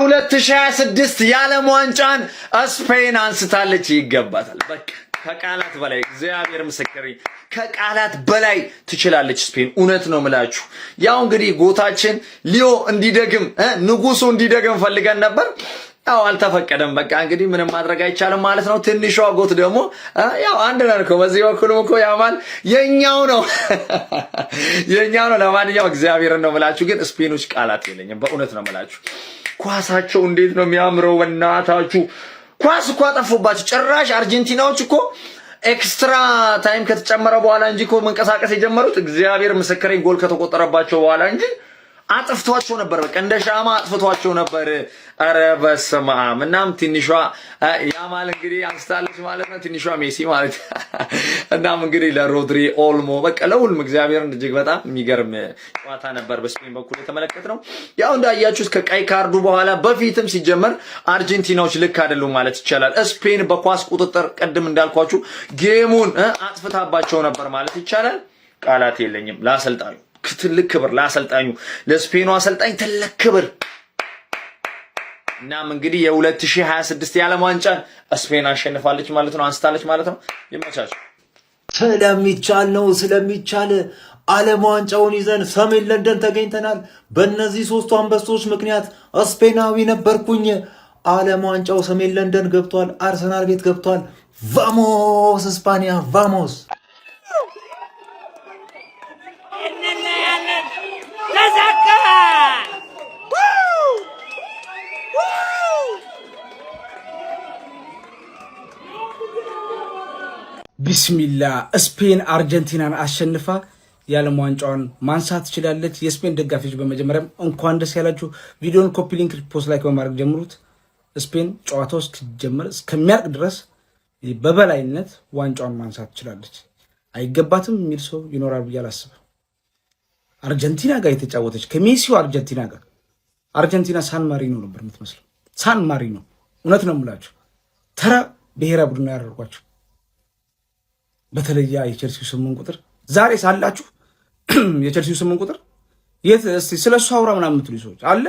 የ2026 የዓለም ዋንጫን ስፔን አንስታለች። ይገባታል። በቃ ከቃላት በላይ እግዚአብሔር ምስክሬ ከቃላት በላይ ትችላለች ስፔን። እውነት ነው ምላችሁ። ያው እንግዲህ ጎታችን ሊዮ እንዲደግም ንጉሱ እንዲደግም ፈልገን ነበር። ያው አልተፈቀደም። በቃ እንግዲህ ምንም ማድረግ አይቻልም ማለት ነው። ትንሿ ጎት ደግሞ ያው አንድ ነን እኮ በዚህ በኩልም እኮ ያማል የኛው ነው የኛው ነው። ለማንኛውም እግዚአብሔርን ነው ምላችሁ። ግን ስፔኖች ቃላት የለኝም። በእውነት ነው ምላችሁ። ኳሳቸው እንዴት ነው የሚያምረው! በእናታችሁ ኳስ እኮ አጠፉባችሁ። ጭራሽ አርጀንቲናዎች እኮ ኤክስትራ ታይም ከተጨመረ በኋላ እንጂ እኮ መንቀሳቀስ የጀመሩት እግዚአብሔር ምስክሬን ጎል ከተቆጠረባቸው በኋላ እንጂ አጥፍቷቸው ነበር። በቃ እንደ ሻማ አጥፍቷቸው ነበር። አረ በስመ አብ። እናም ትንሿ ያማል እንግዲህ አንስታለች ማለት ነው። ትንሿ ሜሲ ማለት እናም እንግዲህ ለሮድሪ ኦልሞ በቃ ለሁሉም እግዚአብሔርን እጅግ በጣም የሚገርም ጨዋታ ነበር በስፔን በኩል የተመለከትነው። ያው እንዳያችሁት ከቀይ ካርዱ በኋላ በፊትም ሲጀመር አርጀንቲናዎች ልክ አይደሉም ማለት ይቻላል። ስፔን በኳስ ቁጥጥር ቀድም እንዳልኳችሁ ጌሙን አጥፍታባቸው ነበር ማለት ይቻላል። ቃላት የለኝም ለአሰልጣኙ። ትልቅ ክብር ለአሰልጣኙ ለስፔኑ አሰልጣኝ ትልቅ ክብር። እናም እንግዲህ የ2026 የዓለም ዋንጫን ስፔን አሸንፋለች ማለት ነው፣ አንስታለች ማለት ነው። ይመቻችሁ። ስለሚቻል ዓለም ዋንጫውን ይዘን ሰሜን ለንደን ተገኝተናል። በእነዚህ ሶስቱ አንበሶች ምክንያት ስፔናዊ ነበርኩኝ። ዓለም ዋንጫው ሰሜን ለንደን ገብቷል፣ አርሰናል ቤት ገብቷል። ቫሞስ እስፓኒያ ቫሞስ። ቢስሚላ ስፔን አርጀንቲናን አሸንፋ የዓለም ዋንጫውን ማንሳት ትችላለች። የስፔን ደጋፊዎች በመጀመሪያም እንኳን ደስ ያላችሁ። ቪዲዮን ኮፒ ሊንክ ፖስት ላይክ በማድረግ ጀምሩት። ስፔን ጨዋታው እስከሚጀምር እስከሚያልቅ ድረስ በበላይነት ዋንጫውን ማንሳት ትችላለች። አይገባትም የሚል ሰው ይኖራል ብዬ አላስብም። አርጀንቲና ጋር የተጫወተች ከሜሲው አርጀንቲና ጋር አርጀንቲና ሳን ማሪኖ ነበር የምትመስለው። ሳን ማሪኖ እውነት ነው የምላችሁ። ተራ ብሔራዊ ቡድን ያደርጓቸው። በተለያ የቸልሲው 8 ቁጥር ዛሬ ሳላችሁ የቸልሲው 8 ቁጥር የት እስቲ ስለሱ አውራ ምናምን የምትሉ ሰዎች አለ።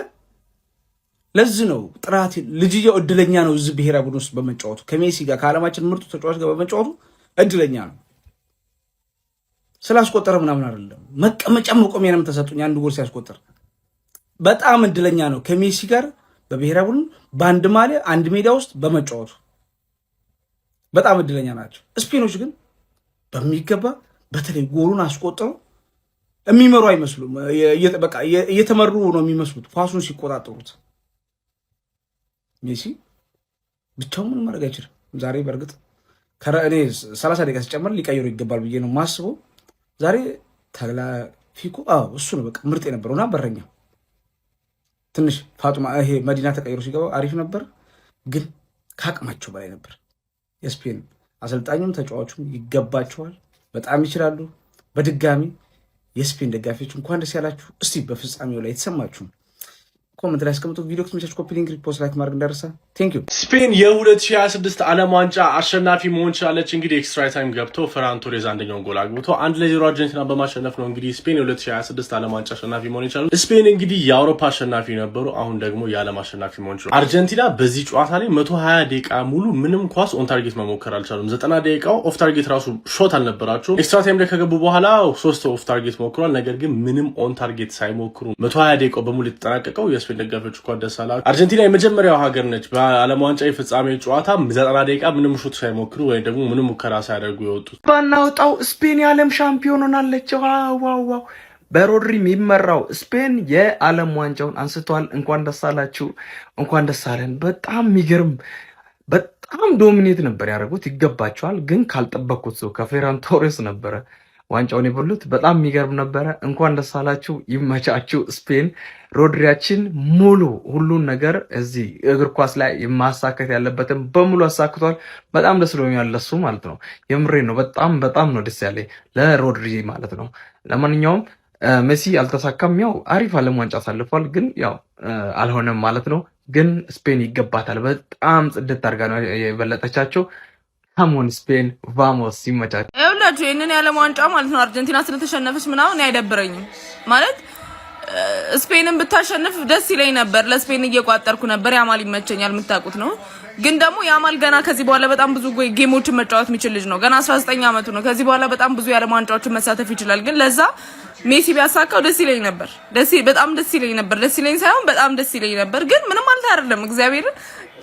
ለዚህ ነው ጥራት ልጅየው እድለኛ ነው እዚህ ብሔራዊ ቡድን ውስጥ በመጫወቱ ከሜሲ ጋር ከዓለማችን ምርጡ ተጫዋች ጋር በመጫወቱ እድለኛ ነው። ስላስቆጠረ ምናምን አይደለም። መቀመጫ መቆሚያንም ተሰጡኝ አንድ ጎል ሲያስቆጠር በጣም እድለኛ ነው። ከሜሲ ጋር በብሔራዊ ቡድን በአንድ ማሊያ አንድ ሜዳ ውስጥ በመጫወቱ በጣም እድለኛ ናቸው። ስፔኖች ግን በሚገባ በተለይ ጎሉን አስቆጥረው የሚመሩ አይመስሉም። በቃ እየተመሩ ነው የሚመስሉት ኳሱን ሲቆጣጠሩት። ሜሲ ብቻውን ምን ማድረግ አይችልም። ዛሬ በእርግጥ እኔ 30 ደቂቃ ሲጨመር ሊቀይሩ ይገባል ብዬ ነው ማስበው። ዛሬ ተላፊኮ እሱ ነው በቃ ምርጥ የነበረውና በረኛ ትንሽ ፋጡማ ይሄ መዲና ተቀይሮ ሲገባ አሪፍ ነበር፣ ግን ካቅማቸው በላይ ነበር። የስፔን አሰልጣኙም ተጫዋቹም ይገባቸዋል፣ በጣም ይችላሉ። በድጋሚ የስፔን ደጋፊዎች እንኳን ደስ ያላችሁ። እስቲ በፍጻሜው ላይ የተሰማችሁ ኮሜንት ላይ አስቀምጡ። ቪዲዮ ከተመቻችሁ ኮፒ ሊንክ ሪፖስት ላይክ ማድረግ እንዳይረሳ። ቴንክ ዩ። ስፔን የ2026 ዓለም ዋንጫ አሸናፊ መሆን ቻለች። እንግዲህ ኤክስትራ ታይም ገብቶ ፈራን ቶሬዝ አንደኛውን ጎል አግብቶ 1-0 አርጀንቲና በማሸነፍ ነው እንግዲህ ስፔን የ2026 ዓለም ዋንጫ አሸናፊ መሆን የቻሉት። ስፔን እንግዲህ የአውሮፓ አሸናፊ ነበሩ፣ አሁን ደግሞ የዓለም አሸናፊ መሆን ችሏል። አርጀንቲና በዚህ ጨዋታ ላይ 120 ደቂቃ ሙሉ ምንም ኳስ ኦን ታርጌት መሞከር አልቻሉም። 90 ደቂቃው ኦፍ ታርጌት ራሱ ሾት አልነበራቸውም። ኤክስትራ ታይም ላይ ከገቡ በኋላ 3 ኦፍ ታርጌት ሞክሯል። ነገር ግን ምንም ኦን ታርጌት ሳይሞክሩ 120 ደቂቃው በሙሉ የተጠናቀቀው የስፔን ደጋፊዎች እንኳን ደስ አላችሁ። አርጀንቲና የመጀመሪያው ሀገር ነች በዓለም ዋንጫ የፍጻሜ ጨዋታ 90 ደቂቃ ምንም ሹት ሳይሞክሩ ወይ ደግሞ ምንም ሙከራ ሳያደርጉ የወጡት። ባናውጣው ስፔን የዓለም ሻምፒዮን ሆናለች። ዋው! በሮድሪ የሚመራው ስፔን የዓለም ዋንጫውን አንስቷል። እንኳን ደስ አላችሁ፣ እንኳን ደስ አለን። በጣም የሚገርም በጣም ዶሚኔት ነበር ያደረጉት። ይገባቸዋል። ግን ካልጠበቅኩት ሰው ከፌራን ቶሬስ ነበረ ዋንጫውን የበሉት። በጣም የሚገርም ነበረ። እንኳን ደስ አላችሁ፣ ይመቻችሁ። ስፔን ሮድሪያችን ሙሉ ሁሉን ነገር እዚህ እግር ኳስ ላይ ማሳከት ያለበትን በሙሉ አሳክቷል። በጣም ደስ ብሎኛል ለሱ ማለት ነው። የምሬ ነው። በጣም ነው ደስ ያለኝ ለሮድሪ ማለት ነው። ለማንኛውም ሜሲ አልተሳካም። ያው አሪፍ ዓለም ዋንጫ አሳልፏል፣ ግን ያው አልሆነም ማለት ነው። ግን ስፔን ይገባታል። በጣም ጽድት አድርጋ ነው የበለጠቻቸው። ካሞን ስፔን ቫሞስ ይመቻችሁ። ይኸውላችሁ ይሄንን የዓለም ዋንጫ ማለት ነው አርጀንቲና ስለተሸነፈች ምናምን አይደብረኝም ማለት ስፔንን ብታሸንፍ ደስ ይለኝ ነበር። ለስፔን እየቋጠርኩ ነበር። ያማል ይመቸኛል የምታውቁት ነው። ግን ደግሞ ያማል ገና ከዚህ በኋላ በጣም ብዙ ጌሞችን መጫወት የሚችል ልጅ ነው። ገና 19 ዓመቱ ነው። ከዚህ በኋላ በጣም ብዙ የዓለም ዋንጫዎችን መሳተፍ ይችላል። ግን ለዛ ሜሲ ቢያሳካው ደስ ይለኝ ነበር። በጣም ደስ ይለኝ ነበር። ደስ ይለኝ ሳይሆን በጣም ደስ ይለኝ ነበር። ግን ምንም ማለት አይደለም። እግዚአብሔርን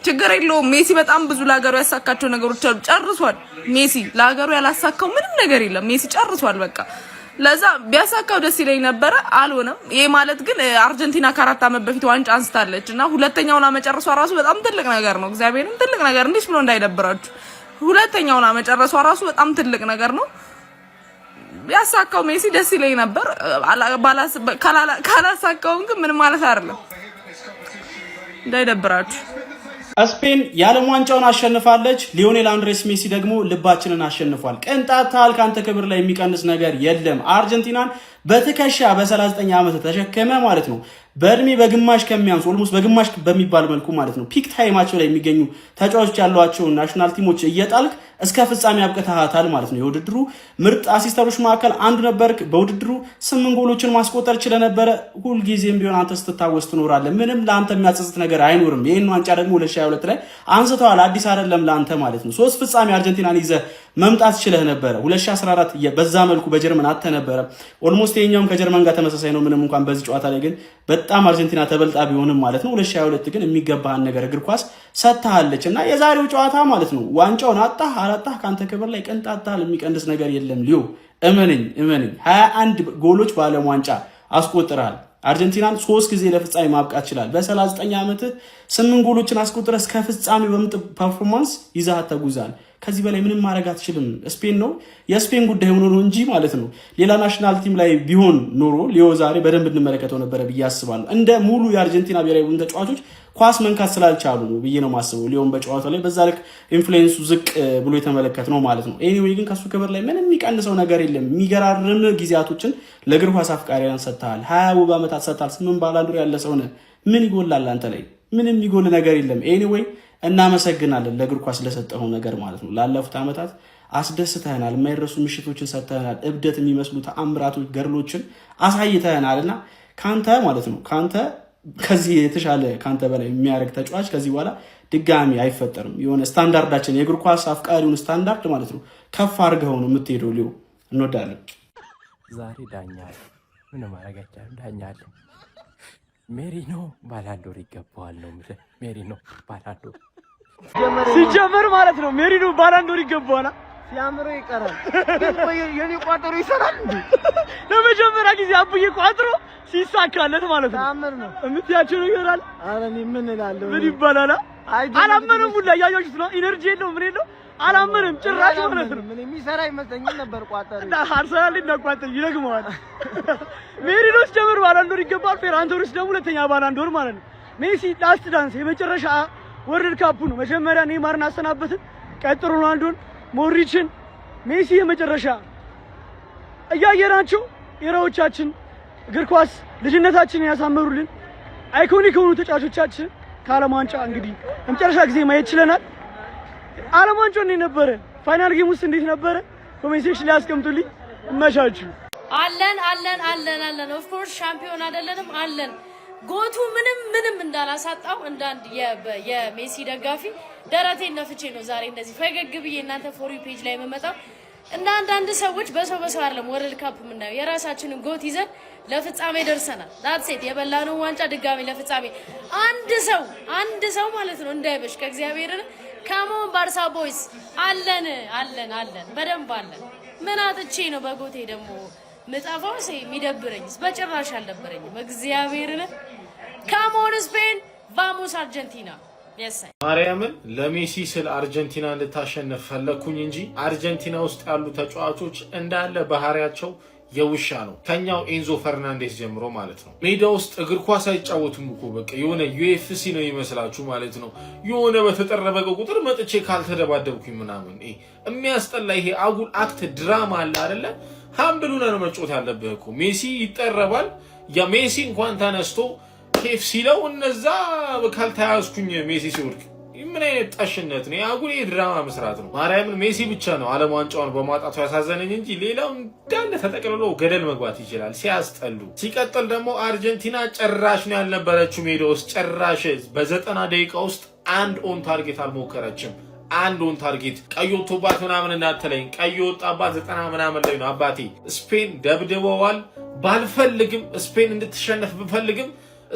ችግር የለውም። ሜሲ በጣም ብዙ ለሀገሩ ያሳካቸው ነገሮች አሉ። ጨርሷል። ሜሲ ለሀገሩ ያላሳካው ምንም ነገር የለም። ሜሲ ጨርሷል በቃ። ለዛ ቢያሳካው ደስ ይለኝ ነበር። አልሆነም። ይሄ ማለት ግን አርጀንቲና ከ4 ዓመት በፊት ዋንጫ አንስታለች እና ሁለተኛውና መጨረሷ ራሱ በጣም ትልቅ ነገር ነው። እግዚአብሔርን ትልቅ ነገር እንዴት ብሎ እንዳይደብራችሁ። ሁለተኛውና መጨረሷ ራሱ በጣም ትልቅ ነገር ነው። ቢያሳካው ሜሲ ደስ ይለኝ ነበር። ካላሳካውም ግን ምንም ማለት አይደለም። እንዳይደብራችሁ። ስፔን የዓለም ዋንጫውን አሸንፋለች። ሊዮኔል አንድሬስ ሜሲ ደግሞ ልባችንን አሸንፏል። ቅንጣት ታህል ካንተ ክብር ላይ የሚቀንስ ነገር የለም። አርጀንቲናን በትከሻ በ39 ዓመት ተሸከመ ማለት ነው። በእድሜ በግማሽ ከሚያንሱ ኦልሞስት በግማሽ በሚባል መልኩ ማለት ነው ፒክ ታይማቸው ላይ የሚገኙ ተጫዋቾች ያሏቸው ናሽናል ቲሞች እየጣልክ እስከ ፍጻሜ አብቅተሃታል ማለት ነው። የውድድሩ ምርጥ አሲስተሮች መካከል አንዱ ነበርክ። በውድድሩ 8 ጎሎችን ማስቆጠር ችለ ነበረ። ሁልጊዜም ቢሆን አንተ ስትታወስ ትኖራለህ። ምንም ለአንተ የሚያጸጽት ነገር አይኖርም። ይህን ዋንጫ ደግሞ 2022 ላይ አንስተዋል። አዲስ አይደለም ለአንተ ማለት ነው። 3 ፍጻሜ አርጀንቲናን ይዘህ መምጣት ችለህ ነበረ። 2014 በዛ መልኩ በጀርመን አተ ነበረ። ኦልሞስት የኛውም ከጀርመን ጋር ተመሳሳይ ነው። ምንም እንኳን በዚህ ጨዋታ ላይ ግን በጣም አርጀንቲና ተበልጣ ቢሆንም ማለት ነው 2022 ግን የሚገባህን ነገር እግር ኳስ ሰጥታለች እና የዛሬው ጨዋታ ማለት ነው ዋንጫውን አላጣህ ካንተ ክብር ላይ ቅንጣት ታህል የሚቀንስ ነገር የለም። ሊዮ እመነኝ 21 ጎሎች በዓለም ዋንጫ አስቆጥራል። አርጀንቲናን 3 ጊዜ ለፍጻሜ ማብቃት ይችላል። በ39 ዓመት 8 ጎሎችን አስቆጥረህ እስከ ፍጻሜ በምርጥ ፐርፎርማንስ ይዛት ተጉዛል። ከዚህ በላይ ምንም ማድረግ አትችልም። ስፔን ነው የስፔን ጉዳይ ሆኖ ነው እንጂ ማለት ነው ሌላ ናሽናል ቲም ላይ ቢሆን ኖሮ ሊዮ ዛሬ በደንብ እንመለከተው ነበረ ብዬ አስባለሁ። እንደ ሙሉ የአርጀንቲና ብሔራዊ ቡድን ተጫዋቾች ኳስ መንካት ስላልቻሉ ነው ብዬ ነው ማስበው። ሊዮን በጨዋታው ላይ በዛ ልክ ኢንፍሉዌንሱ ዝቅ ብሎ የተመለከት ነው ማለት ነው። ኤኒዌይ ግን ከሱ ክብር ላይ ምንም የሚቀንሰው ነገር የለም። የሚገራርም ጊዜያቶችን ለእግር ኳስ አፍቃሪያን ሰጥተሃል። 20 ውብ ዓመታት ሰጥተሃል። 8 ባላንዶር ያለ ሰው ነህ። ምን ይጎላል አንተ ላይ? ምንም የሚጎል ነገር የለም። ኤኒዌይ እናመሰግናለን ለእግር ኳስ ለሰጠኸው ነገር ማለት ነው። ላለፉት ዓመታት አስደስተናል። የማይረሱ ምሽቶችን ሰጥተናል። እብደት የሚመስሉ ተአምራቶች፣ ገድሎችን አሳይተናልና ካንተ ማለት ነው ካንተ ከዚህ የተሻለ ካንተ በላይ የሚያደርግ ተጫዋች ከዚህ በኋላ ድጋሚ አይፈጠርም። የሆነ ስታንዳርዳችን የእግር ኳስ አፍቃሪውን ስታንዳርድ ማለት ነው ከፍ አድርገው ነው የምትሄደው። ሊዮ እንወዳለን። ዛሬ ዳኛ ምን ማድረግ አይቻልም። ዳኛ አለ። ሜሪኖ ባላንዶር ይገባዋል ነው የምልህ። ሜሪኖ ባላንዶር ሲጀመር ማለት ነው ሜሪኖ ባላንዶር ይገባዋል። ሲያምሮ ይቀራል። የኔ ቋጠሮ ይሰራል እንዴ? ለመጀመሪያ ጊዜ አቡዬ ቋጥሮ ሲሳካለት ማለት ነው። ታምር ነው እምትያቸው ነው ይሆናል። ኧረ እኔ ምን እላለሁ? ምን ይባላል? አላመነም ሁላ ያያችሁት ነው። ኢነርጂ የለው ምን የለው አላመነም ጭራሽ ማለት ነው። ምን የሚሰራ ይመስለኝ ነበር ቋጠሮ አርሰናል እንዳቋጠር ይረግመዋል። ሜሪኖስ ጀምር ባላንዶር ይገባል። ፌራን ቶሪስ ደግሞ ሁለተኛ ባላንዶር ማለት ነው። ሜሲ ላስት ዳንስ የመጨረሻ ወርልድ ካፑ ነው። መጀመሪያ ኔይማርን አሰናበትን፣ ቀጥሎ ሮናልዶን፣ ሞድሪችን፣ ሜሲ የመጨረሻ እያየናቸው ኤራዎቻችን እግር ኳስ ልጅነታችንን ያሳመሩልን አይኮኒክ የሆኑ ተጫዋቾቻችን ከዓለም ዋንጫ እንግዲህ ለመጨረሻ ጊዜ ማየት ችለናል። ዓለም ዋንጫው እንዴት ነበረ? ፋይናል ጌም ውስጥ እንዴት ነበረ? ኮሜንት ሴክሽን ላይ አስቀምጡልኝ። እመቻችሁ። አለን ኦፍ ኮርስ ሻምፒዮን አይደለንም አለን። ጎቱ ምንም እንዳላሳጣው እንዳንድ የሜሲ ደጋፊ ደረቴን ነፍቼ ነው ዛሬ እንደዚህ ፈገግ ብዬ እናንተ ፎሪ ፔጅ ላይ የምመጣው። እና አንዳንድ ሰዎች በሰው አይደለም ወርልድ ካፕ የምናየው የራሳችንን ጎት ይዘን ለፍጻሜ ደርሰናል። ዳትሴት የበላነው ዋንጫ ድጋሚ ለፍጻሜ አንድ ሰው ማለት ነው እንዳይበሽ ከእግዚአብሔርን ካሞን ባርሳ ቦይስ አለን በደንብ አለን። ምን አጥቼ ነው በጎቴ ደግሞ ምጣፋው የሚደብረኝስ? በጭራሽ አልደበረኝም። እግዚአብሔርን ካሞን ስፔን ቫሞስ አርጀንቲና ማርያምን ለሜሲ ስለ አርጀንቲና እንድታሸንፍ ፈለኩኝ እንጂ አርጀንቲና ውስጥ ያሉ ተጫዋቾች እንዳለ ባህሪያቸው የውሻ ነው። ከኛው ኤንዞ ፈርናንዴስ ጀምሮ ማለት ነው። ሜዳ ውስጥ እግር ኳስ አይጫወቱም እኮ በቃ የሆነ ዩኤፍሲ ነው ይመስላችሁ ማለት ነው። የሆነ በተጠረበቀ ቁጥር መጥቼ ካልተደባደብኩኝ ምናምን የሚያስጠላ ይሄ አጉል አክት ድራማ አለ አይደለ? ሃምብሉና ነው መጫወት ያለብህ እኮ። ሜሲ ይጠረባል። ሜሲ እንኳን ተነስቶ ኬፍ ሲለው እነዛ ካልተያዝኩኝ ሜሲ ሲወድቅ ምን አይነት ጠሽነት ነው? ያጉል ድራማ መስራት ነው። ማርያምን ሜሲ ብቻ ነው ዓለም ዋንጫውን በማጣቱ ያሳዘነኝ እንጂ ሌላው እንዳለ ተጠቅልሎ ገደል መግባት ይችላል። ሲያስጠሉ። ሲቀጥል ደግሞ አርጀንቲና ጭራሽ ነው ያልነበረችው ሜዳ ውስጥ ጭራሽ በ90 ደቂቃ ውስጥ አንድ ኦን ታርጌት አልሞከረችም። አንድ ኦን ታርጌት ቀይ ወጥቶባት ምናምን እንዳትለኝ፣ ቀይ ወጣባት 90 ምናምን ላይ ነው አባቴ። ስፔን ደብድበዋል። ባልፈልግም ስፔን እንድትሸነፍ ብፈልግም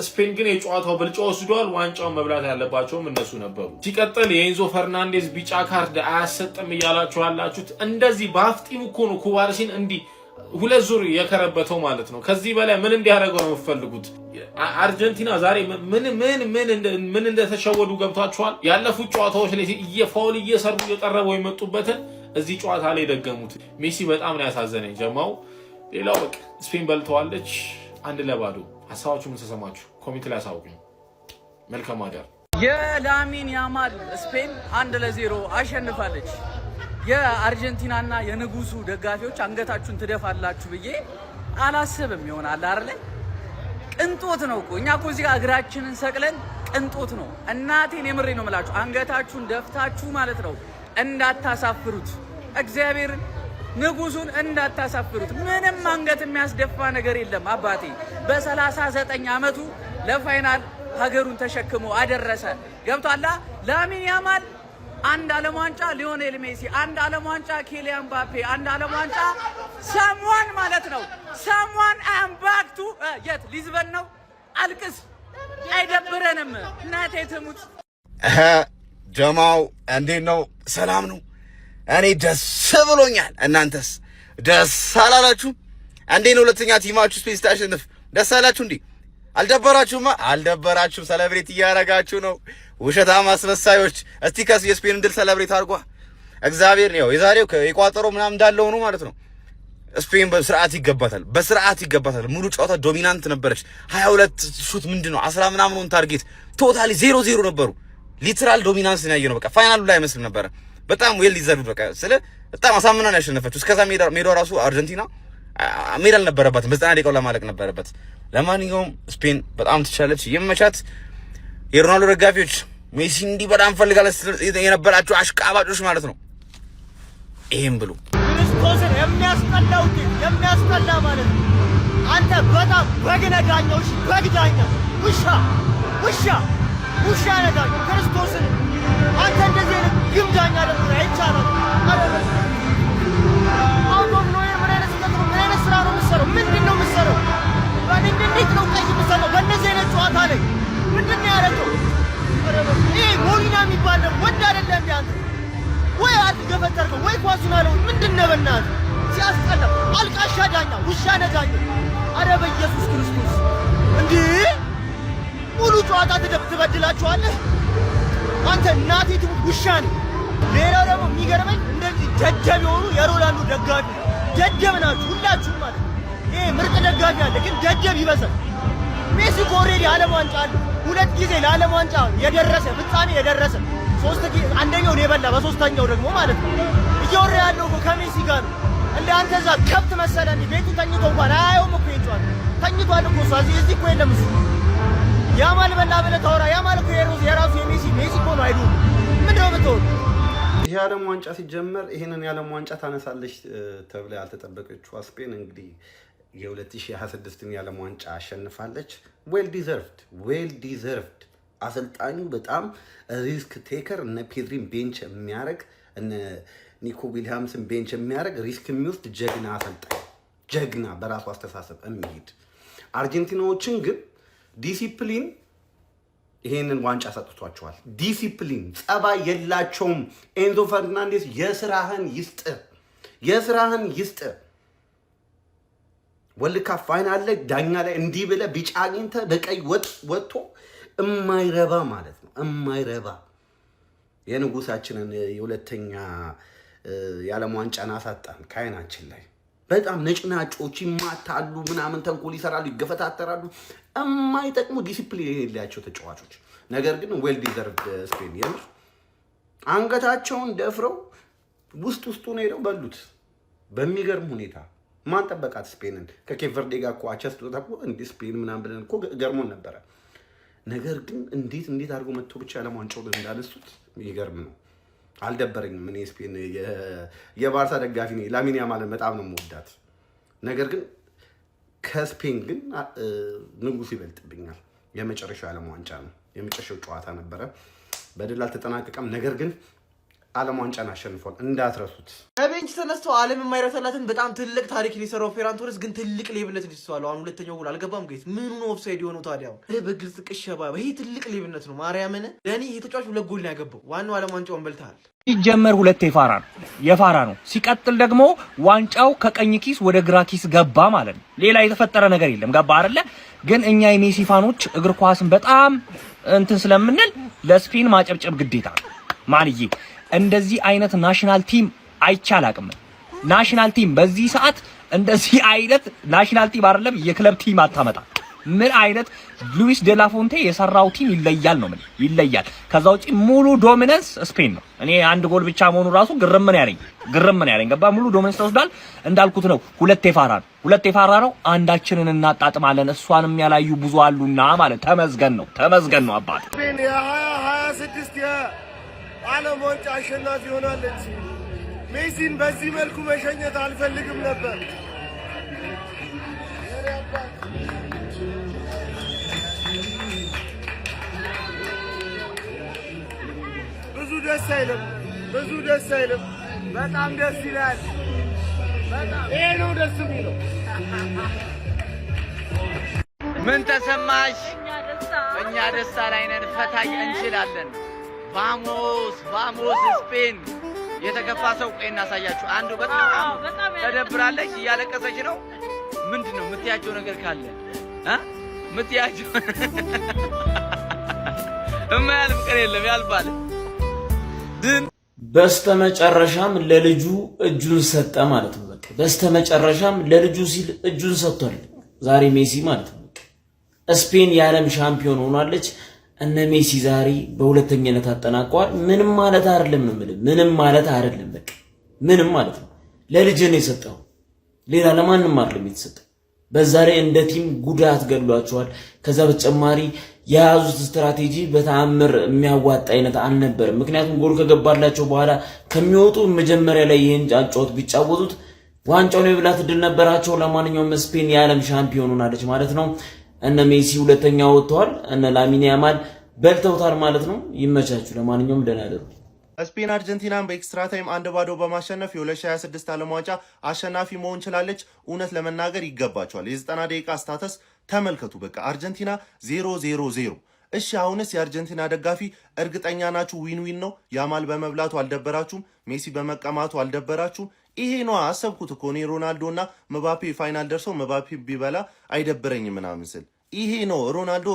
ስፔን ግን የጨዋታው ብልጫ ወስዷል። ዋንጫውን መብላት ያለባቸውም እነሱ ነበሩ። ሲቀጥል የኤንዞ ፈርናንዴዝ ቢጫ ካርድ አያሰጥም እያላችሁ ያላችሁት እንደዚህ በአፍጢሙ እኮ ነው ኩባርሲን እንዲህ 2 ዙር የከረበተው ማለት ነው። ከዚህ በላይ ምን እንዲያደርገው ነው የምትፈልጉት? አርጀንቲና ዛሬ ምን እንደተሸወዱ ገብቷቸዋል። ያለፉት ጨዋታዎች ላይ እየፋውል እየሰሩ እየጠረበው የመጡበትን እዚህ ጨዋታ ላይ ደገሙት። ሜሲ በጣም ነው ያሳዘነኝ ጀማው። ሌላው በቃ ስፔን በልተዋለች 1-0። ሀሳባችሁ ምን ተሰማችሁ? ኮሜንት ላይ አሳውቁኝ። መልካም አዳር። የላሚን ያማል ስፔን 1-0 አሸንፋለች። የአርጀንቲናና የንጉሱ ደጋፊዎች አንገታችሁን ትደፋላችሁ ብዬ አላስብም። ይሆናል አይደል? ቅንጦት ነው እኮ እኛ እኮ እዚህ ጋር እግራችንን ሰቅለን ቅንጦት ነው። እናቴን የምሬ ነው የምላችሁ። አንገታችሁን ደፍታችሁ ማለት ነው እንዳታሳፍሩት፣ እግዚአብሔርን ንጉሱን እንዳታሳፍሩት። ምንም አንገት የሚያስደፋ ነገር የለም። አባቴ በ39 ዓመቱ ለፋይናል ሀገሩን ተሸክሞ አደረሰ። ገብቷላ። ላሚን ያማል 1 ዓለም ዋንጫ፣ ሊዮኔል ሜሲ 1 ዓለም ዋንጫ፣ ኪሊያን ምባፔ 1 ዓለም ዋንጫ። ሰምዋን ማለት ነው ሰምዋን አምባክቱ የት ሊዝበን ነው። አልቅስ አይደብረንም። እናቴ ትሙት። ጀማው እንዴት ነው? ሰላም ነው? እኔ ደስ ብሎኛል። እናንተስ ደስ አላላችሁ? እንዴት ነው ሁለተኛ ቲማችሁ ስፔን ስታሸንፍ ደስ አላችሁ እንዴ? አልደበራችሁማ? አልደበራችሁም። ሰለብሬት እያረጋችሁ ነው። ውሸታም አስመሳዮች። እስቲ ከስ የስፔን ድል ሰለብሬት አድርጓ። እግዚአብሔር ነው የዛሬው የቋጠሮ ምናምን እንዳለው ነው ማለት ነው። ስፔን በስርዓት ይገባታል፣ በስርዓት ይገባታል። ሙሉ ጨዋታ ዶሚናንት ነበረች። 22 ሹት ምንድነው 10 ምናምን ታርጌት ቶታሊ 0-0 ነበሩ። ሊትራል ዶሚናንስ ነው ያየነው። በቃ ፋይናሉ ላይ አይመስልም ነበር። በጣም ዌል ዲዘርቭድ በቃ ስለ በጣም አሳምና ነው ያሸነፈችው። እስከዛ ሜዳው ራሱ አርጀንቲና ሜዳ አልነበረባትም። በ90 ደቂቃው ለማለቅ ነበረበት። ለማንኛውም ስፔን በጣም ትቻለች። ይመቻት። የሮናልዶ ደጋፊዎች ሜሲ እንዲህ በጣም ፈልጋለች የነበራችሁ አሽቃባጮች ማለት ነው። ይሄን ብሉ ክርስቶስን የሚያስጠላው የሚያስጠላ ማለት ነው። አንተ በጣም በግነዳኛው በግዳኛ ውሻ ነዳኝ ክርስቶስን አንተ እንደዚህ አይነት ግምዳኛ ደግሞ አይቻልም። አሁን ነው ምን አይነት ስራ ነው የምትሰራው? ምንድን ነው የምትሰራው? እንዴት ነው ቀይ የምትሰራው? በእነዚህ አይነት ጨዋታ ላይ ምንድን ነው ያደረገው? ይሄ ሞሪና የሚባል ደግሞ ወንድ አይደለም ቢያንተ ወይ አትገፈተርከው ወይ ኳሱን አለው። ምንድን ነው በእናትህ ሲያስጠላ። አልቃሻ ዳኛ፣ ውሻ ነዳኛ። ኧረ በኢየሱስ ክርስቶስ እንዴ! ሙሉ ጨዋታ ትበድላችኋለህ አንተ። እናቴ ትሙት ውሻ ነው። ሌላው ደግሞ የሚገርመኝ እንደዚህ ደደብ የሆኑ የሮናልዶ ደጋፊ ደደብ ናችሁ ሁላችሁም ማለት ነው። ይሄ ምርጥ ደጋፊ አለ ግን ደደብ ይበዛል። ሜሲ እኮ ኦልሬዲ ዓለም ዋንጫ አለ። 2 ጊዜ ለዓለም ዋንጫ የደረሰ ፍጻሜ የደረሰ 3 ጊዜ አንደኛውን የበላ በሶስተኛው ደግሞ ማለት ነው። እያወራ ያለው እኮ ከሜሲ ጋር ነው። እንደ አንተ እዛ ከብት መሰለህ ቤቱ ተኝቶ እንኳን አያየውም እኮ ይጫዋል። ተኝቷል እኮ እሱ እዚህ እኮ የለም እሱ። ያማል በላ ብለህ ታወራ። ያማል እኮ የራሱ ሜሲ እኮ ነው አይዱ። ምንድነው የምትሆን? ይሄ ዓለም ዋንጫ ሲጀመር ይሄንን የዓለም ዋንጫ ታነሳለች ተብላ ያልተጠበቀችው ስፔን እንግዲህ የ2026ን የዓለም ዋንጫ አሸንፋለች። ዌል ዲዘርቭድ። አሰልጣኙ በጣም ሪስክ ቴከር፣ እነ ፔድሪን ቤንች የሚያደርግ እነ ኒኮ ዊሊያምስን ቤንች የሚያደርግ ሪስክ የሚወስድ ጀግና አሰልጣኝ፣ ጀግና በራሱ አስተሳሰብ የሚሄድ አርጀንቲናዎችን ግን ዲሲፕሊን ይሄንን ዋንጫ ሰጥቷቸዋል። ዲሲፕሊን ጸባይ የላቸውም። ኤንዞ ፈርናንዴስ የስራህን ይስጥ። ወልድ ካፕ ፋይናል ላይ ዳኛ ላይ እንዲህ ብለህ ቢጫ አግኝተህ በቀይ ወጥቶ እማይረባ ማለት ነው። እማይረባ የንጉሳችንን የሁለተኛ የዓለም ዋንጫን አሳጣን ከዓይናችን ላይ። በጣም ነጭናጮች ይማታሉ፣ ምናምን ተንኮል ይሰራሉ፣ ይገፈታተራሉ። የማይጠቅሙ ዲሲፕሊን የሌላቸው ተጫዋቾች። ነገር ግን ዌል ዲዘርቭድ ስፔን የምር አንገታቸውን ደፍረው ውስጡን ሄደው በሉት በሚገርም ሁኔታ። ማን ጠበቃት ስፔንን? ከኬፕ ቨርዴ ጋር እኮ አቻ ስትወጣ እኮ እንዲህ ስፔን ምናምን ብለን እኮ ገርሞን ነበረ። ነገር ግን እንዴት አድርጎ መጥቶ ብቻ የዓለም ዋንጫውን እንዳነሱት ይገርም ነው። አልደበረኝም። እኔ ስፔን የባርሳ ደጋፊ ነኝ። ላሚን ያማልን በጣም ነው የምወዳት። ነገር ግን ከስፔን ግን ንጉስ ይበልጥብኛል። የመጨረሻው የዓለም ዋንጫ ነው። የመጨረሻው ጨዋታ ነበረ። በድል አልተጠናቀቀም። ነገር ግን ዓለም ዋንጫን አሸንፏል። እንዳትረሱት። ከቤንች ተነስቶ ዓለም የማይረሳላትን በጣም ትልቅ ታሪክ ሊሰራው ፌራን ቶሬስ ግን ትልቅ ሌብነት ሊስተዋለው። አሁን ሁለተኛው ጎል አልገባም። ጋይስ ምኑ ነው ኦፍሳይድ የሆነው ታዲያ? በግልጽ ቅሸባ። ይሄ ትልቅ ሌብነት ነው። ማርያምን ለኔ ይሄ ተጫዋች 2 ጎል ነው ያገባው። ዋናው ዓለም ዋንጫውን በልተሃል። ሲጀመር 2 የፋራ ነው። ሲቀጥል ደግሞ ዋንጫው ከቀኝ ኪስ ወደ ግራ ኪስ ገባ ማለት ነው። ሌላ የተፈጠረ ነገር የለም። ገባ አይደለ? ግን እኛ የሜሲ ፋኖች እግር ኳስን በጣም እንትን ስለምንል ለስፔን ማጨብጨብ ግዴታ ነው። ማንዬ እንደዚህ አይነት ናሽናል ቲም አይቻላቅም። ናሽናል ቲም በዚህ ሰዓት እንደዚህ አይነት ናሽናል ቲም አይደለም የክለብ ቲም አታመጣ። ምን አይነት ሉዊስ ዴላፎንቴ የሰራው ቲም ይለያል ነው ምን ይለያል። ከዛ ውጪ ሙሉ ዶሚናንስ ስፔን ነው። እኔ አንድ ጎል ብቻ መሆኑ ራሱ ግርም ነው ያለኝ። ገባ ሙሉ ዶሚናንስ ተወስዷል። እንዳልኩት ነው 2 የፋራ ነው። አንዳችንን እናጣጥማለን። እሷንም ያላዩ ብዙ አሉና ማለት ተመዝገን ነው አባት ስፔን የ2026 የዓለም ዋንጫ አሸናፊ ሆናለች። ሜሲን በዚህ መልኩ መሸኘት አልፈልግም ነበር። ብዙ ደስ አይልም። በጣም ደስ ይላል። ይሄ ነው ደስ የሚለው። ምን ተሰማሽ? እኛ ደስታ ላይ ነን። ፈታ እንችላለን። ቫሞስ ስፔን። የተከፋ ሰው ቆይ እናሳያችሁ። አንዱ በጣም ተደብራለች፣ እያለቀሰች ነው። ምንድነው የምትያቸው ነገር ካለ የምትያቸው? የማያልፍ ቀን የለም ያልፋል። በስተመጨረሻም ለልጁ እጁን ሰጠ ማለት ነው። በቃ በስተመጨረሻም ለልጁ ሲል እጁን ሰጥቷል ዛሬ ሜሲ ማለት ነው። ስፔን የዓለም ሻምፒዮን ሆናለች። እነ ሜሲ ዛሬ በሁለተኛነት አጠናቀዋል። ምንም ማለት አይደለም ነው የምልህ። ምንም ማለት አይደለም። በቃ ምንም ማለት ነው። ለልጅ ነው የሰጠው፣ ሌላ ለማንም አይደለም የተሰጠው። በዛ ላይ እንደ ቲም ጉዳት ገድሏቸዋል። ከዛ በተጨማሪ የያዙት ስትራቴጂ በተአምር የሚያዋጣ አይነት አልነበረም። ምክንያቱም ጎል ከገባላቸው በኋላ ከሚወጡ መጀመሪያ ላይ ይሄን ጫጫውት ቢጫወቱት ዋንጫውን የብላት እድል ነበራቸው። ለማንኛውም ስፔን የዓለም ሻምፒዮን ሆናለች ማለት ነው። እነ ሜሲ ሁለተኛ ወጥተዋል። እነ ላሚን ያማል በልተውታል ማለት ነው። ይመቻችሁ። ለማንኛውም ደህና ደሩ። ስፔን አርጀንቲናን በኤክስትራ ታይም 1-0 በማሸነፍ የ2026 ዓለም ዋንጫ አሸናፊ መሆን ችላለች። እውነት ለመናገር ይገባቸዋል። የ90 ደቂቃ ስታተስ ተመልከቱ። በቃ አርጀንቲና 0-0-0። እሺ አሁንስ የአርጀንቲና ደጋፊ እርግጠኛ ናችሁ ዊን ነው? ያማል በመብላቱ አልደበራችሁም? ሜሲ በመቀማቱ አልደበራችሁም? ይሄ ነው አሰብኩት እኮ እኔ ሮናልዶና መባፔ ፋይናል ደርሰው መባፔ ቢበላ አይደብረኝም ምናምን ስል ይሄ ነው ሮናልዶ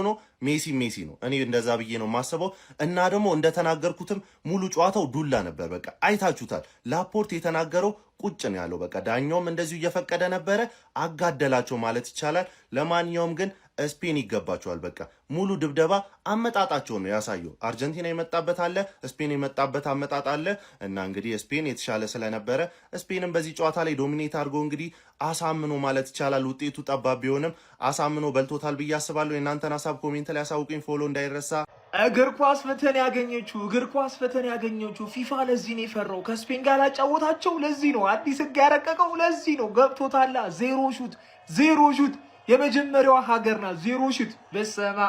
ነው፣ ሜሲ ነው። እኔ እንደዛ ብዬ ነው ማሰበው። እና ደግሞ እንደተናገርኩትም ሙሉ ጨዋታው ዱላ ነበር። በቃ አይታችሁታል። ላፖርት የተናገረው ቁጭ ነው ያለው። በቃ ዳኛውም እንደዚሁ እየፈቀደ ነበረ። አጋደላቸው ማለት ይቻላል። ለማንኛውም ግን ስፔን ይገባቸዋል። በቃ ሙሉ ድብደባ አመጣጣቸው ነው ያሳየው። አርጀንቲና የመጣበት አለ፣ ስፔን የመጣበት አመጣጥ አለ። እና እንግዲህ ስፔን የተሻለ ስለነበረ ስፔንም በዚህ ጨዋታ ላይ ዶሚኔት አድርጎ እንግዲህ አሳምኖ ማለት ይቻላል። ውጤቱ ጠባብ ቢሆንም አሳምኖ በልቶታል ብዬ አስባለሁ። የእናንተን ሀሳብ ኮሜንት ላይ አሳውቁኝ። ፎሎ እንዳይረሳ። እግር ኳስ ፈተና ያገኘችው ፊፋ ለዚህ ነው የፈራው። ከስፔን ጋር ያጫወታቸው ለዚህ ነው። አዲስ ህግ ያረቀቀው ለዚህ ነው። ገብቶታላ። ዜሮ ሹት የመጀመሪያዋ ሀገር ናት። 0 ሹት። በሰማ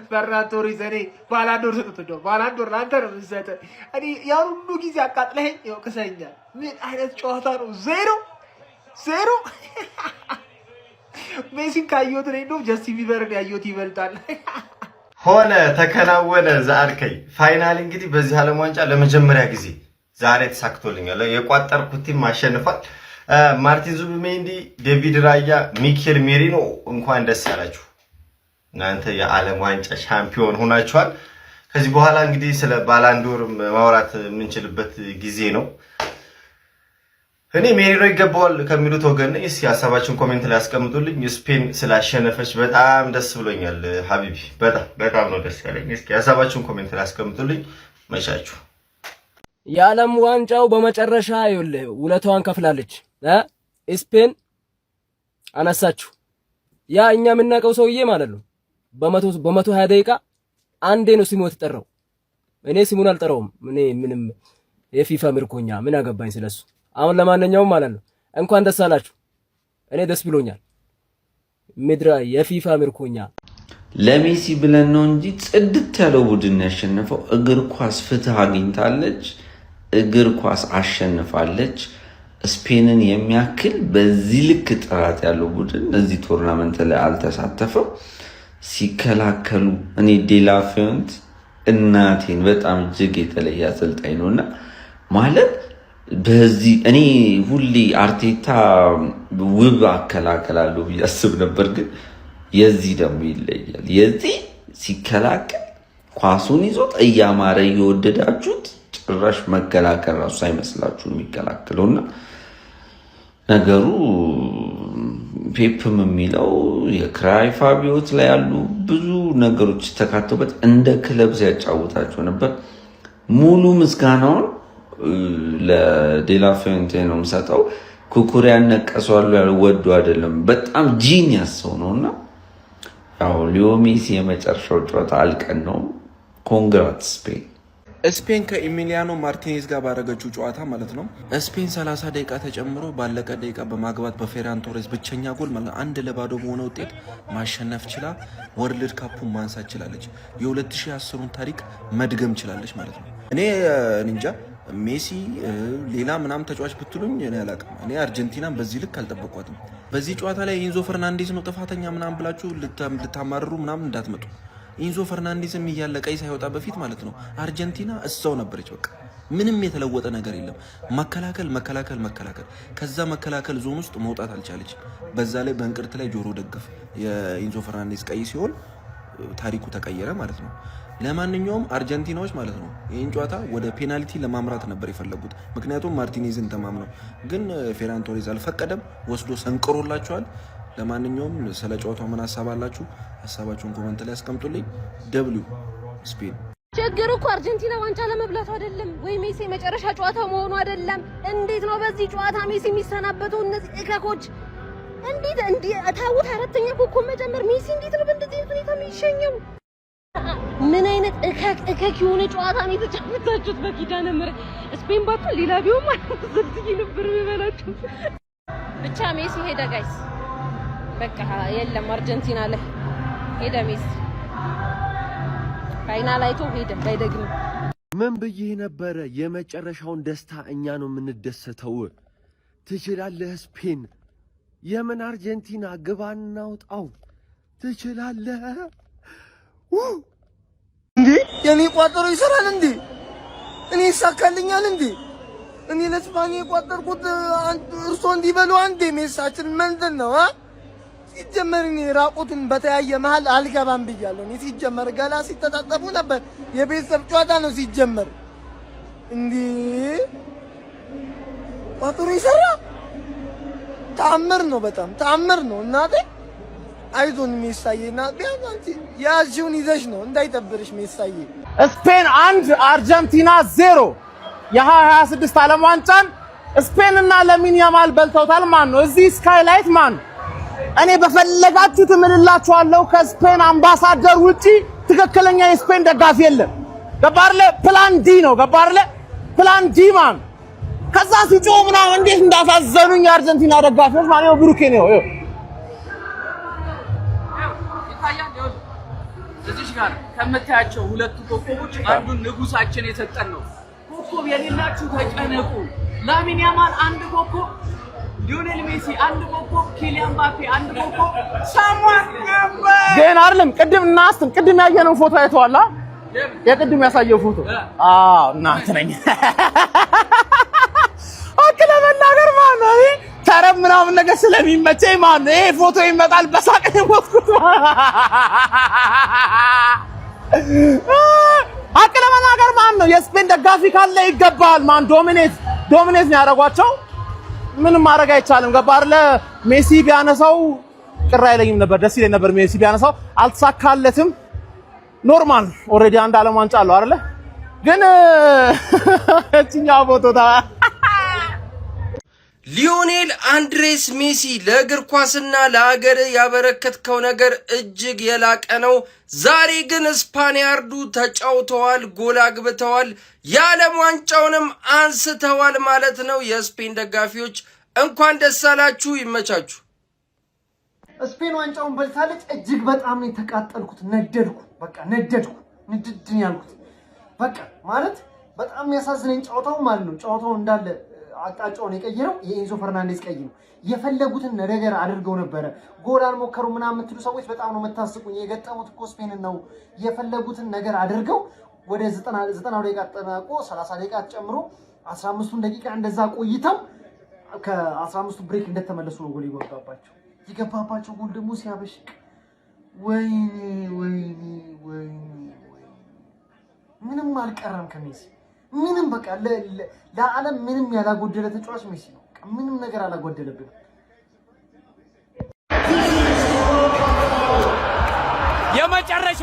ፈራን ቶሬስ እኔ ባላንዶር ሰጥቶ ባላንዶር ለአንተ ነው የምሰጠህ። እኔ ያን ሁሉ ጊዜ አቃጥለኸኝ ይወቅሰኛል። ምን አይነት ጨዋታ ነው? 0 ሜሲን ካየሁት እኔ እንደውም ጀስቲን ቢበርን ያየሁት ይበልጣል። ሆነ ተከናወነ ዛልከኝ ፋይናል እንግዲህ በዚህ ዓለም ዋንጫ ለመጀመሪያ ጊዜ ዛሬ ተሳክቶልኛል። የቋጠርኩት ቲም አሸንፏል። ማርቲን ዙቢሜንዲ፣ ዴቪድ ራያ፣ ሚኬል ሜሪኖ እንኳን ደስ ያላችሁ። እናንተ የዓለም ዋንጫ ሻምፒዮን ሆናችኋል። ከዚህ በኋላ እንግዲህ ስለ ባላንዶር ማውራት የምንችልበት ጊዜ ነው። እኔ ሜሪኖ ይገባዋል ከሚሉት ወገን ነኝ። እስኪ ሀሳባችሁን ኮሜንት ላይ አስቀምጡልኝ። ስፔን ስላሸነፈች በጣም ደስ ብሎኛል ሀቢቢ፣ በጣም ነው ደስ ያለኝ። እስኪ ሀሳባችሁን ኮሜንት ላይ አስቀምጡልኝ። መቻችሁ። የዓለም ዋንጫው በመጨረሻ ይኸውልህ ውለታዋን ከፍላለች። ስፔን አነሳችሁ። ያ እኛ የምናውቀው ሰውዬ ማለት ነው በ120 ደቂቃ አንዴ ነው ስሙ የተጠራው። እኔ ስሙን አልጠራውም። እኔ ምንም የፊፋ ምርኮኛ ምን አገባኝ ስለሱ። አሁን ለማንኛውም ማለት ነው እንኳን ደስ አላችሁ። እኔ ደስ ብሎኛል። ምድራ የፊፋ ምርኮኛ ለሜሲ ብለን ነው እንጂ ጽድት ያለው ቡድን ያሸነፈው። እግር ኳስ ፍትህ አግኝታለች። እግር ኳስ አሸንፋለች። ስፔንን የሚያክል በዚህ ልክ ጥራት ያለው ቡድን እዚህ ቶርናመንት ላይ አልተሳተፈም። ሲከላከሉ እኔ ዴላፊዮንት እናቴን በጣም እጅግ የተለየ አሰልጣኝ ነውና ማለት በዚህ እኔ ሁሌ አርቴታ ውብ አከላከላለሁ ብዬ አስብ ነበር፣ ግን የዚህ ደግሞ ይለያል። የዚህ ሲከላከል ኳሱን ይዞት እያማረ እየወደዳችሁት ጭራሽ መከላከል ራሱ አይመስላችሁ የሚከላከለውና ነገሩ ፔፕም የሚለው የክራይፍ አብዮት ላይ ያሉ ብዙ ነገሮች ተካተውበት እንደ ክለብ ሲያጫውታቸው ነበር። ሙሉ ምስጋናውን ለዴላፊዮንቴ ነው የምሰጠው። ኩኩሪያን ነቀሷሉ ያልወዱ አይደለም፣ በጣም ጂኒየስ ሰው ነውና ያው ሊዮ ሜሲ የመጨረሻው ጨዋታ አልቀን ነው። ኮንግራትስ ስፔን ከኢሚሊያኖ ማርቲኔዝ ጋር ባደረገችው ጨዋታ ማለት ነው። ስፔን 30 ደቂቃ ተጨምሮ ባለቀ ደቂቃ በማግባት በፌራን ቶሬስ ብቸኛ ጎል ማለት 1-0 በሆነ ውጤት ማሸነፍ ችላ ወርልድ ካፑን ማንሳት ችላለች። የ2010ን ታሪክ መድገም ችላለች ማለት ነው። እኔ እንጃ ሜሲ ሌላ ምናምን ተጫዋች ብትሉኝ እኔ አላውቅም። እኔ አርጀንቲናን በዚህ ልክ አልጠበቋትም። በዚህ ጨዋታ ላይ ኢንዞ ፈርናንዴዝ ነው ጥፋተኛ ምናምን ብላችሁ ልታማርሩ ምናምን እንዳትመጡ። ኢንዞ ፈርናንዴዝም እያለ ቀይ ሳይወጣ በፊት ማለት ነው አርጀንቲና እዛው ነበረች። በቃ ምንም የተለወጠ ነገር የለም። መከላከል ከዛ መከላከል ዞን ውስጥ መውጣት አልቻለች። በዛ ላይ በእንቅርት ላይ ጆሮ ደግፍ የኢንዞ ፈርናንዴዝ ቀይ ሲሆን ታሪኩ ተቀየረ ማለት ነው። ለማንኛውም አርጀንቲናዎች ማለት ነው ይህን ጨዋታ ወደ ፔናልቲ ለማምራት ነበር የፈለጉት። ምክንያቱም ማርቲኔዝን ተማምነው፣ ግን ፌራን ቶሬዝ አልፈቀደም፣ ወስዶ ሰንቅሮላቸዋል። ለማንኛውም ስለ ጨዋታው ምን ሀሳብ አላችሁ? ሀሳባችሁን ኮሜንት ላይ አስቀምጡልኝ። ደብሊው ስፔን። ችግሩ እኮ አርጀንቲና ዋንጫ ለመብላቱ አይደለም ወይ ሜሲ መጨረሻ ጨዋታ መሆኑ አይደለም። እንዴት ነው በዚህ ጨዋታ ሜሲ የሚሰናበተው? እነዚህ እከኮች እንዴት ታውት አራተኛ ኮከብ መጀመር ሜሲ እንዴት ነው በእንደዚህ ሁኔታ የሚሸኘው? ምን አይነት እከክ የሆነ ጨዋታ ነው የተጫወታችሁት? በኪዳነ ምሕረት ስፔን ባትል ሌላ ቢሆን ማለት ዘልዝይ ነበር የሚበላችሁ። ብቻ ሜሲ ሄደ ጋይስ፣ በቃ የለም አርጀንቲና ላይ ሄደ ሜሲ። ፋይናል አይቶ ሄደ ባይደግም። ምን ብዬ ነበረ? የመጨረሻውን ደስታ እኛ ነው የምንደሰተው። ትችላለህ ስፔን፣ የምን አርጀንቲና ግባ እናውጣው። ትችላለህ እንዴ? የኔ ቋጠሮ ይሰራል እንዴ? እኔ ይሳካልኛል እንዴ? እኔ ለስፓኛ የቋጠርኩት እርሶ እንዲበሉ አንዴ ሜሳችን ምንድን ነው? ሲጀመር እኔ ራቁትን በተያየ መሀል አልገባም ብያለሁ። እኔ ሲጀመር ገላ ሲተጣጠፉ ነበር። የቤተሰብ ጨዋታ ነው ሲጀመር። እንዴ ቋጠሮ ይሰራ? ተአምር ነው፣ በጣም ተአምር ነው እናቴ። አይዞን ሜሳዬና ቢያንስ አንቺ ያዥውን ይዘሽ ነው እንዳይጠብርሽ ሜሳዬ። ስፔን 1 አርጀንቲና 0 የ2026 ዓለም ዋንጫን ስፔን እና ለሚን ያማል በልተውታል። ማን ነው እዚህ ስካይላይት? ማን እኔ በፈለጋችሁ ትምልላችኋለሁ። ከስፔን አምባሳደር ውጪ ትክክለኛ የስፔን ደጋፊ የለም። ገባርለ ፕላን ዲ ነው። ገባርለ ፕላን ዲ ማን ከዛ ሲጮህ ምናምን እንዴት እንዳሳዘኑኝ የአርጀንቲና ደጋፊዎች ማለት ነው። ብሩኬ ነው እዚህ ጋር ከምታያቸው ሁለቱ ኮከቦች አንዱን ንጉሳችን የሰጠን ነው። ኮከብ የሌላችሁ ተጨነቁ። ላሚን ያማል አንድ ኮከብ፣ ሊዮኔል ሜሲ አንድ ኮከብ፣ ኪሊያን ምባፔ አንድ ኮከብ። ሳሙኤል ግን አይደለም ቅድም ያየነው ፎቶ አይተዋል። የቅድም ያሳየው ፎቶ እናንተ ነኝ አክለ መናገር ማለት ተረብ ምናምን ነገር ስለሚመቸኝ ማለት ይሄ ፎቶ ይመጣል። በሳቅ ሞትኩት። አክለ መናገር ማለት ነው። የስፔን ደጋፊ ካለ ይገባል። ማን ዶሚኔት ነው ያደረጓቸው። ምንም ማድረግ አይቻልም። ገባ አይደለ? ሜሲ ቢያነሳው ቅር አይለኝም ነበር፣ ደስ ይለኝ ነበር ሜሲ ቢያነሳው። አልተሳካለትም። ኖርማል ኦልሬዲ አንድ ዓለም ዋንጫ አለው አይደለ? ግን እቺኛው ፎቶ ሊዮኔል አንድሬስ ሜሲ ለእግር ኳስና ለሀገር ያበረከትከው ነገር እጅግ የላቀ ነው። ዛሬ ግን ስፓኒያርዱ ተጫውተዋል፣ ጎል አግብተዋል፣ የዓለም ዋንጫውንም አንስተዋል ማለት ነው። የስፔን ደጋፊዎች እንኳን ደስ አላችሁ፣ ይመቻችሁ። ስፔን ዋንጫውን በልታለች። እጅግ በጣም ነው የተቃጠልኩት፣ ነደድኩ፣ በቃ ነደድኩ፣ ንድድን ያልኩት በቃ ማለት በጣም የሚያሳዝነኝ ጨዋታው ማለት ነው። ጨዋታው እንዳለ አቅጣጫውን የቀየረው የኤንዞ ፈርናንዴዝ ቀይ ነው። የፈለጉትን ነገር አድርገው ነበረ። ጎል አልሞከሩ ምናምን የምትሉ ሰዎች በጣም ነው የምታስቁኝ። የገጠሙት እኮ ስፔንን ነው። የፈለጉትን ነገር አድርገው ወደ 90 ደቂቃ ተጠናቆ 30 ደቂቃ ጨምሮ 15 ደቂቃ እንደዛ ቆይተው ከ15 ብሬክ እንደተመለሱ ነው ጎል ይገባባቸው። የገባባቸው ጎል ደግሞ ሲያበሽቅ ወይኔ ወይኔ ወይኔ ምንም አልቀረም ከሜሲ ምንም በቃ ለዓለም ምንም ያላጎደለ ተጫዋች ሜሲ ነው። ምንም ነገር አላጎደለብንም። የመጨረሻ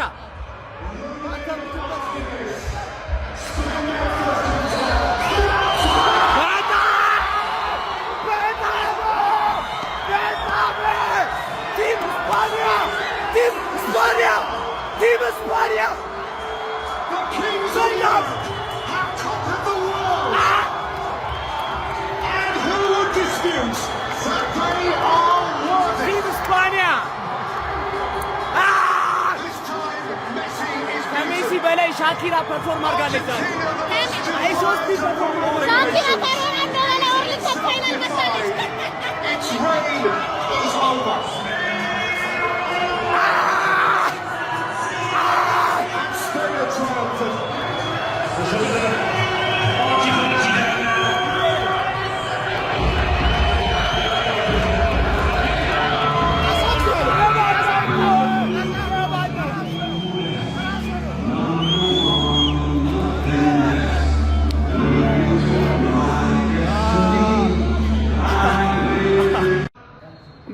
Team España! The Kings of Love have conquered the world! And who would dispute that they are worthy? Team España! This time, Messi is ከሜሲ በላይ ሻኪራ ፐርፎርም አድርጋለች። አይ ሶስት ፐርፎርም Shakira ከሮናልዶ በላይ ወርልድ ካፕ ፋይናል መጣለች። Its reign is over.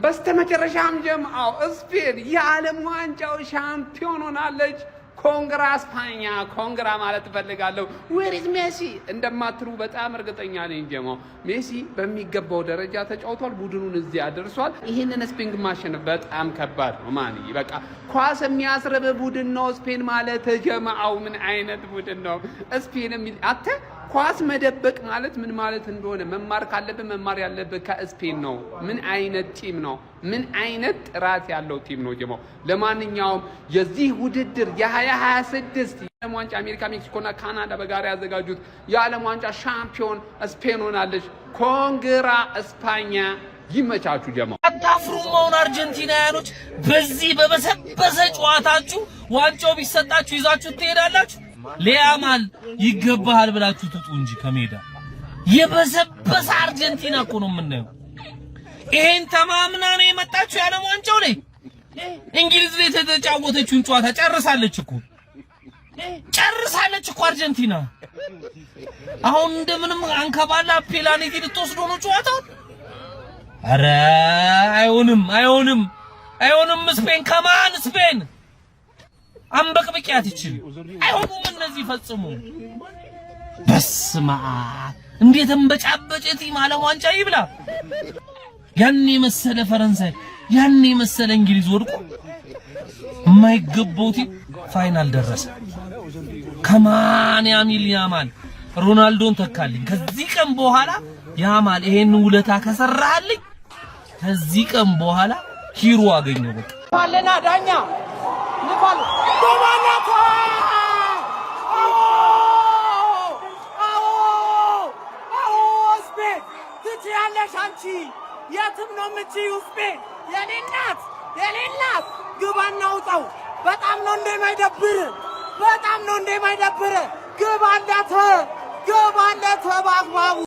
በስተመጨረሻም ጀምአው ስፔን የዓለም ዋንጫው ሻምፒዮን ሆናለች። ኮንግራ ስፓኛ፣ ኮንግራ ማለት ፈልጋለሁ። ዌር ኢዝ ሜሲ እንደማትሩ በጣም እርግጠኛ ነኝ። ጀማው ሜሲ በሚገባው ደረጃ ተጫውቷል፣ ቡድኑን እዚህ አደርሷል። ይህንን ስፔን ማሸነፍ በጣም ከባድ ነው። ማን በቃ ኳስ የሚያስረብ ቡድን ነው ስፔን ማለት። ጀማው ምን አይነት ቡድን ነው ስፔን የሚል አተ ኳስ መደበቅ ማለት ምን ማለት እንደሆነ መማር ካለብን መማር ያለብን ከስፔን ነው። ምን አይነት ቲም ነው? ምን አይነት ጥራት ያለው ቲም ነው ጀማው። ለማንኛውም የዚህ ውድድር የ2026 የዓለም ዋንጫ አሜሪካ፣ ሜክሲኮና ካናዳ በጋራ ያዘጋጁት የዓለም ዋንጫ ሻምፒዮን ስፔን ሆናለች። ኮንግራ እስፓኛ። ይመቻችሁ ጀማው። አታፍሩም? አርጀንቲናውያኖች በዚህ በበሰበሰ ጨዋታችሁ ዋንጫው ቢሰጣችሁ ይዛችሁ ትሄዳላችሁ? ሊያማል ይገባሃል ብላችሁ ትጡ እንጂ ከሜዳ የበሰበሰ አርጀንቲና እኮ ነው የምናየው። ይሄን ተማምና ነው የመጣችው የዓለም ዋንጫው ላይ። እንግሊዝ ላይ የተጫወተችውን ጨዋታ ጨርሳለች እኮ አርጀንቲና። አሁን እንደምንም አንከባላ ፔናልቲ ልትወስዶ ነው ጨዋታው። አረ አይሆንም። ስፔን ከማን ስፔን አንበቅብቂያት ይችል አይሆኑም እነዚህ ፈጽሙ። በስማ እንዴት እንበጫበጨ ቲም ዓለም ዋንጫ ይብላ። ያኔ መሰለ ፈረንሳይ፣ ያኔ መሰለ እንግሊዝ ወድቆ የማይገባው ቲም ፋይናል ደረሰ። ከማን ያማል ሮናልዶን ተካልኝ። ከዚህ ቀን በኋላ ያማል ይሄን ውለታ ከሰራልኝ ከዚህ ቀን በኋላ ሂሮ አገኘው። በቃ ባለና ዳኛ ንፋል ዶማናታ ስፔን ትችያለሽ አንቺ የትም ነው የምትችይው ስፔን። የኔ እናት ግባና አውጣው። በጣም ነው እንደማይደብር ግባለት በአግባቡ